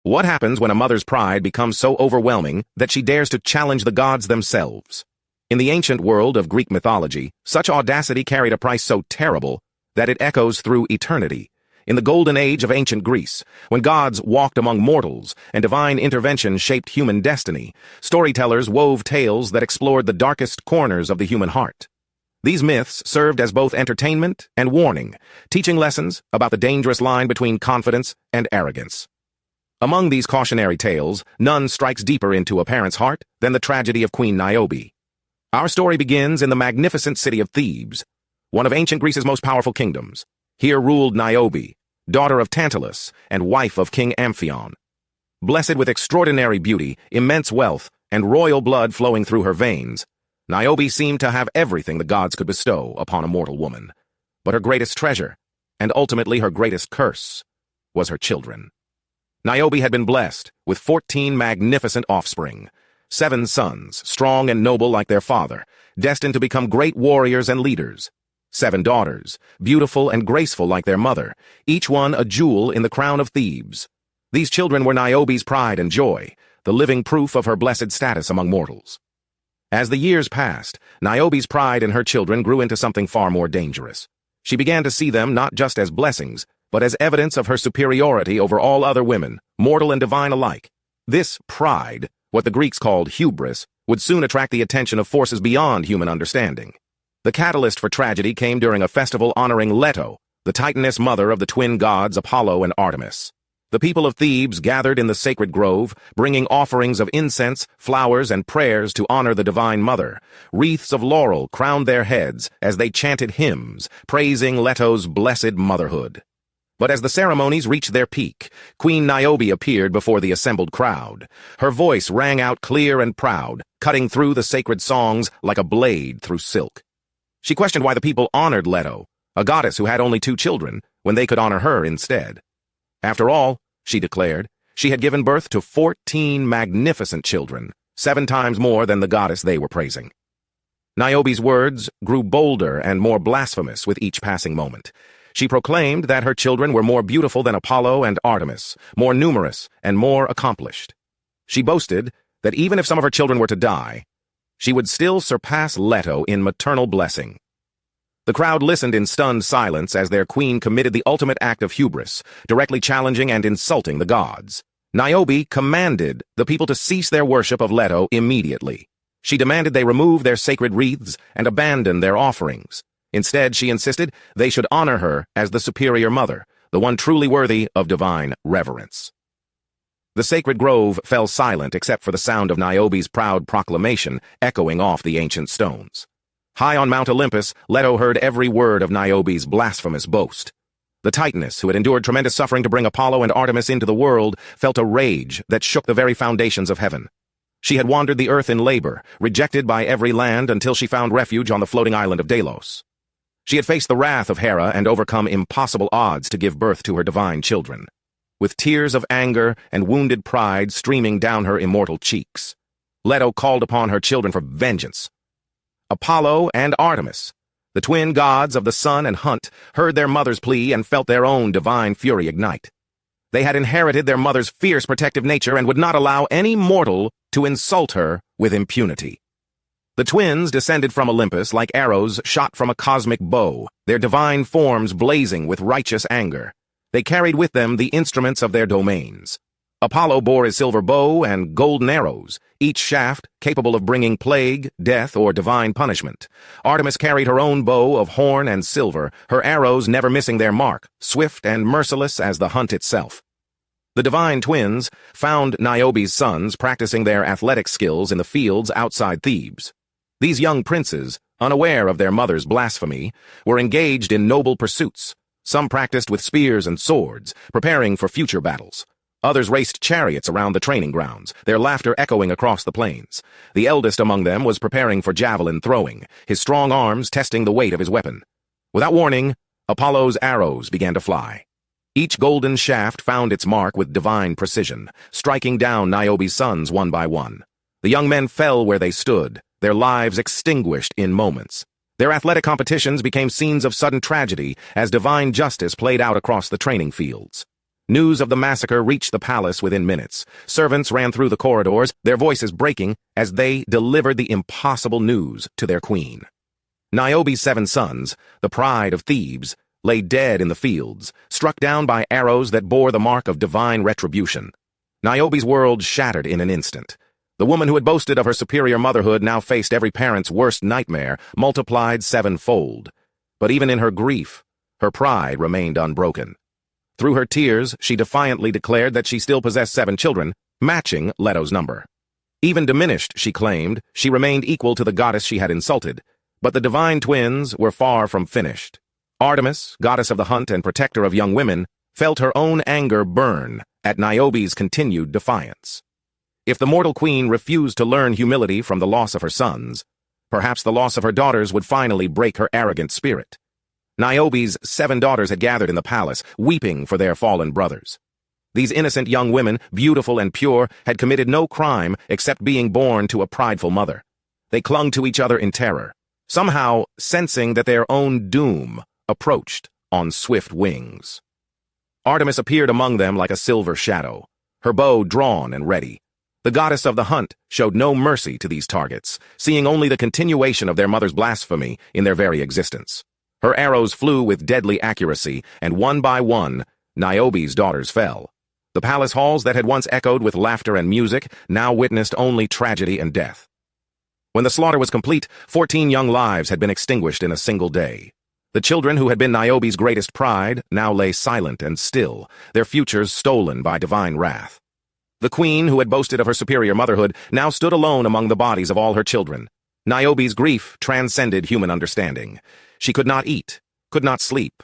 What happens when a mother's pride becomes so overwhelming that she dares to challenge the gods themselves? In the ancient world of Greek mythology, such audacity carried a price so terrible that it echoes through eternity. In the golden age of ancient Greece, when gods walked among mortals and divine intervention shaped human destiny, storytellers wove tales that explored the darkest corners of the human heart. These myths served as both entertainment and warning, teaching lessons about the dangerous line between confidence and arrogance. Among these cautionary tales, none strikes deeper into a parent's heart than the tragedy of Queen Niobe. Our story begins in the magnificent city of Thebes, one of ancient Greece's most powerful kingdoms. Here ruled Niobe, daughter of Tantalus and wife of King Amphion. Blessed with extraordinary beauty, immense wealth, and royal blood flowing through her veins, Niobe seemed to have everything the gods could bestow upon a mortal woman. But her greatest treasure, and ultimately her greatest curse, was her children. Niobe had been blessed with 14 magnificent offspring, 7 sons, strong and noble like their father, destined to become great warriors and leaders. 7 daughters, beautiful and graceful like their mother, each one a jewel in the crown of Thebes. These children were Niobe's pride and joy, the living proof of her blessed status among mortals. As the years passed, Niobe's pride in her children grew into something far more dangerous. She began to see them not just as blessings, but as evidence of her superiority over all other women, mortal and divine alike. This pride, what the Greeks called hubris, would soon attract the attention of forces beyond human understanding. The catalyst for tragedy came during a festival honoring Leto, the titaness mother of the twin gods Apollo and Artemis. The people of Thebes gathered in the sacred grove, bringing offerings of incense, flowers, and prayers to honor the divine mother. Wreaths of laurel crowned their heads as they chanted hymns, praising Leto's blessed motherhood. But as the ceremonies reached their peak, Queen Niobe appeared before the assembled crowd. Her voice rang out clear and proud, cutting through the sacred songs like a blade through silk. She questioned why the people honored Leto, a goddess who had only 2 children, when they could honor her instead. After all, she declared, she had given birth to 14 magnificent children, 7 times more than the goddess they were praising. Niobe's words grew bolder and more blasphemous with each passing moment. She proclaimed that her children were more beautiful than Apollo and Artemis, more numerous and more accomplished. She boasted that even if some of her children were to die, she would still surpass Leto in maternal blessing. The crowd listened in stunned silence as their queen committed the ultimate act of hubris, directly challenging and insulting the gods. Niobe commanded the people to cease their worship of Leto immediately. She demanded they remove their sacred wreaths and abandon their offerings. Instead, she insisted they should honor her as the superior mother, the one truly worthy of divine reverence. The sacred grove fell silent except for the sound of Niobe's proud proclamation echoing off the ancient stones. High on Mount Olympus, Leto heard every word of Niobe's blasphemous boast. The titaness, who had endured tremendous suffering to bring Apollo and Artemis into the world, felt a rage that shook the very foundations of heaven. She had wandered the earth in labor, rejected by every land until she found refuge on the floating island of Delos. She had faced the wrath of Hera and overcome impossible odds to give birth to her divine children. With tears of anger and wounded pride streaming down her immortal cheeks, Leto called upon her children for vengeance. Apollo and Artemis, the twin gods of the sun and hunt, heard their mother's plea and felt their own divine fury ignite. They had inherited their mother's fierce protective nature and would not allow any mortal to insult her with impunity. The twins descended from Olympus like arrows shot from a cosmic bow, their divine forms blazing with righteous anger. They carried with them the instruments of their domains. Apollo bore his silver bow and golden arrows, each shaft capable of bringing plague, death, or divine punishment. Artemis carried her own bow of horn and silver, her arrows never missing their mark, swift and merciless as the hunt itself. The divine twins found Niobe's sons practicing their athletic skills in the fields outside Thebes. These young princes, unaware of their mother's blasphemy, were engaged in noble pursuits. Some practiced with spears and swords, preparing for future battles. Others raced chariots around the training grounds, their laughter echoing across the plains. The eldest among them was preparing for javelin throwing, his strong arms testing the weight of his weapon. Without warning, Apollo's arrows began to fly. Each golden shaft found its mark with divine precision, striking down Niobe's sons one by one. The young men fell where they stood, their lives extinguished in moments. Their athletic competitions became scenes of sudden tragedy as divine justice played out across the training fields. News of the massacre reached the palace within minutes. Servants ran through the corridors, their voices breaking as they delivered the impossible news to their queen. Niobe's 7 sons, the pride of Thebes, lay dead in the fields, struck down by arrows that bore the mark of divine retribution. Niobe's world shattered in an instant. The woman who had boasted of her superior motherhood now faced every parent's worst nightmare, multiplied 7-fold. But even in her grief, her pride remained unbroken. Through her tears, she defiantly declared that she still possessed 7 children, matching Leto's number. Even diminished, she claimed, she remained equal to the goddess she had insulted, but the divine twins were far from finished. Artemis, goddess of the hunt and protector of young women, felt her own anger burn at Niobe's continued defiance. If the mortal queen refused to learn humility from the loss of her sons, perhaps the loss of her daughters would finally break her arrogant spirit. Niobe's 7 daughters had gathered in the palace, weeping for their fallen brothers. These innocent young women, beautiful and pure, had committed no crime except being born to a prideful mother. They clung to each other in terror, somehow sensing that their own doom approached on swift wings. Artemis appeared among them like a silver shadow, her bow drawn and ready. The goddess of the hunt showed no mercy to these targets, seeing only the continuation of their mother's blasphemy in their very existence. Her arrows flew with deadly accuracy, and one by one, Niobe's daughters fell. The palace halls that had once echoed with laughter and music now witnessed only tragedy and death. When the slaughter was complete, 14 young lives had been extinguished in a single day. The children who had been Niobe's greatest pride now lay silent and still, their futures stolen by divine wrath. The queen, who had boasted of her superior motherhood, now stood alone among the bodies of all her children. Niobe's grief transcended human understanding. She could not eat, could not sleep,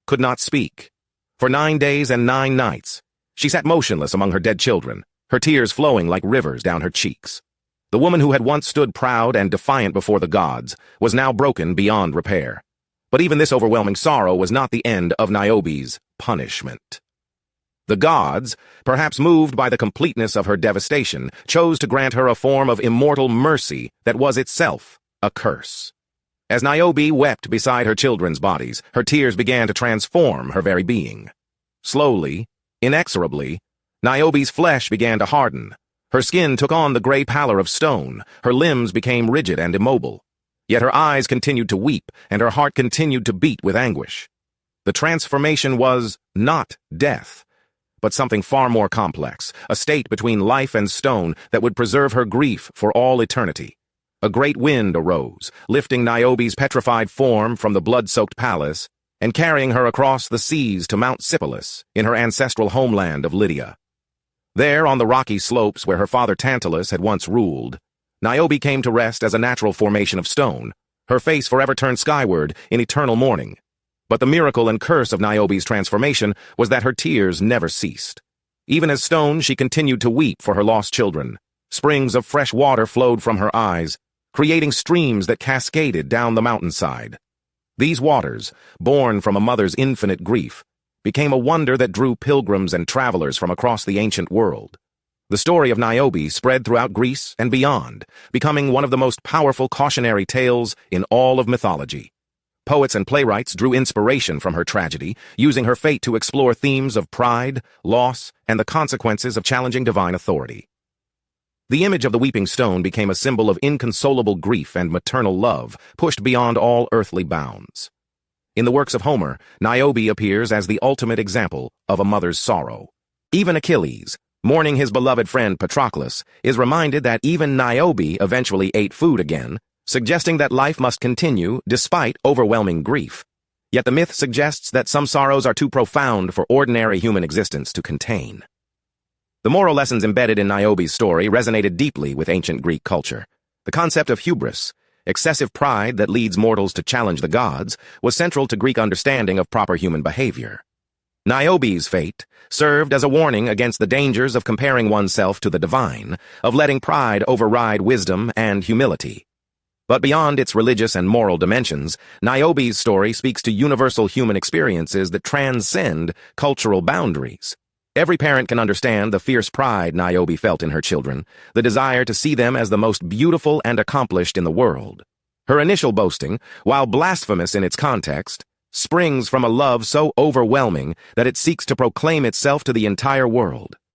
could not speak. For 9 days and 9 nights, she sat motionless among her dead children, her tears flowing like rivers down her cheeks. The woman who had once stood proud and defiant before the gods was now broken beyond repair. But even this overwhelming sorrow was not the end of Niobe's punishment. The gods, perhaps moved by the completeness of her devastation, chose to grant her a form of immortal mercy that was itself a curse. As Niobe wept beside her children's bodies, her tears began to transform her very being. Slowly, inexorably, Niobe's flesh began to harden. Her skin took on the gray pallor of stone, her limbs became rigid and immobile. Yet her eyes continued to weep, and her heart continued to beat with anguish. The transformation was not death, but something far more complex, a state between life and stone that would preserve her grief for all eternity. A great wind arose, lifting Niobe's petrified form from the blood-soaked palace and carrying her across the seas to Mount Sipylus in her ancestral homeland of Lydia. There, on the rocky slopes where her father Tantalus had once ruled, Niobe came to rest as a natural formation of stone, her face forever turned skyward in eternal mourning. But the miracle and curse of Niobe's transformation was that her tears never ceased. Even as stone, she continued to weep for her lost children. Springs of fresh water flowed from her eyes, creating streams that cascaded down the mountainside. These waters, born from a mother's infinite grief, became a wonder that drew pilgrims and travelers from across the ancient world. The story of Niobe spread throughout Greece and beyond, becoming one of the most powerful cautionary tales in all of mythology. Poets and playwrights drew inspiration from her tragedy, using her fate to explore themes of pride, loss, and the consequences of challenging divine authority. The image of the weeping stone became a symbol of inconsolable grief and maternal love, pushed beyond all earthly bounds. In the works of Homer, Niobe appears as the ultimate example of a mother's sorrow. Even Achilles, mourning his beloved friend Patroclus, is reminded that even Niobe eventually ate food again, suggesting that life must continue despite overwhelming grief. Yet the myth suggests that some sorrows are too profound for ordinary human existence to contain. The moral lessons embedded in Niobe's story resonated deeply with ancient Greek culture. The concept of hubris, excessive pride that leads mortals to challenge the gods, was central to Greek understanding of proper human behavior. Niobe's fate served as a warning against the dangers of comparing oneself to the divine, of letting pride override wisdom and humility. But beyond its religious and moral dimensions, Niobe's story speaks to universal human experiences that transcend cultural boundaries. Every parent can understand the fierce pride Niobe felt in her children, the desire to see them as the most beautiful and accomplished in the world. Her initial boasting, while blasphemous in its context, springs from a love so overwhelming that it seeks to proclaim itself to the entire world.